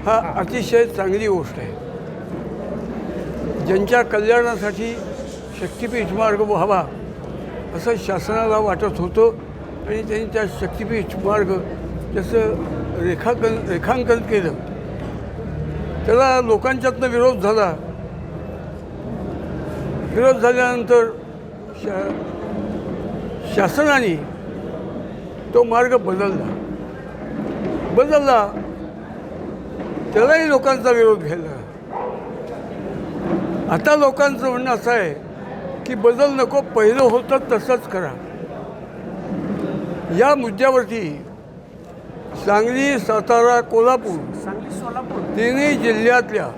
हा अतिशय चांगली गोष्ट आहे. ज्यांच्या कल्याणासाठी शक्तिपीठ मार्ग व्हावा असं शासनाला वाटत होतं आणि त्यांनी त्या शक्तिपीठ मार्ग त्याचं रेखांकन केलं. त्याला लोकांच्यातनं विरोध झाला. विरोध झाल्यानंतर शासनाने तो मार्ग बदलला. त्यालाही लोकांचा विरोध घ्यायला. आता लोकांचं म्हणणं असं आहे की बदल नको, पहिलं होतं तसंच करा. या मुद्द्यावरती सांगली, सातारा, कोल्हापूर तिन्ही जिल्ह्यातल्या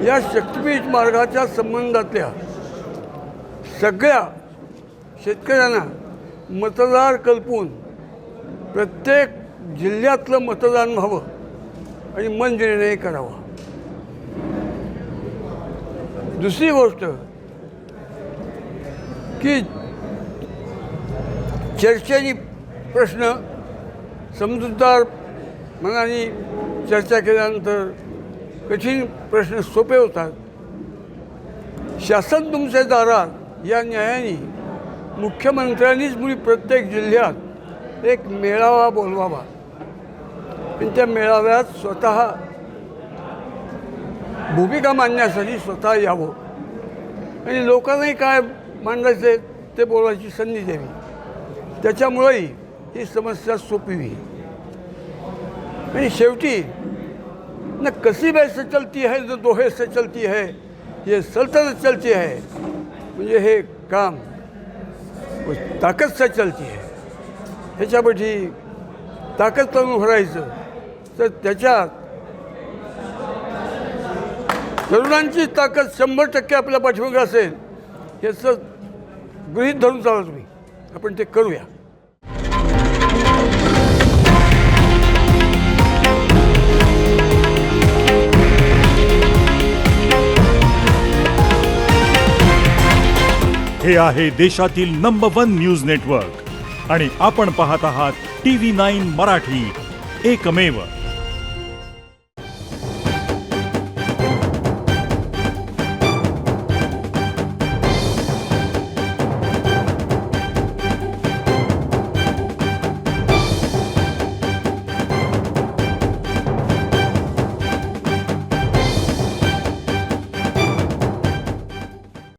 या शक्तिपीठ मार्गाच्या संबंधातल्या सगळ्या शेतकऱ्यांना मतदार कल्पून प्रत्येक जिल्ह्यातलं मतदान व्हावं आणि मन निर्णय करावा. दुसरी गोष्ट की चर्चेनी प्रश्न समजूतदार मनाने चर्चा केल्यानंतर कठीण प्रश्न सोपे होतात. शासन तुमच्या दारात या न्यायाने मुख्यमंत्र्यांनीच मुळी प्रत्येक जिल्ह्यात एक मेळावा बोलवावा आणि त्या मेळाव्यात स्वतः भूमिका मांडण्यासाठी स्वतः यावं आणि लोकांनाही काय मांडायचे ते बोलायची संधी द्यावी. त्याच्यामुळेही ही समस्या सोपी होईल. आणि शेवटी न कसी वैसे चलती है जो दोहे से चलती है, ये सल्तनत चलती है. म्हणजे हे काम ताकद से चलती है. ह्याच्यापाठी ताकद करून भरायचं तर त्याच्यात तरुणांची ताकद 100% आपल्या पाठीमागे असेल याचं गृहीत धरून चालू तुम्ही. आपण ते करूया. हे आहे देशातील नंबर 1 न्यूज नेटवर्क आणि आपण पाहत आहात TV9 मराठी, एकमेव.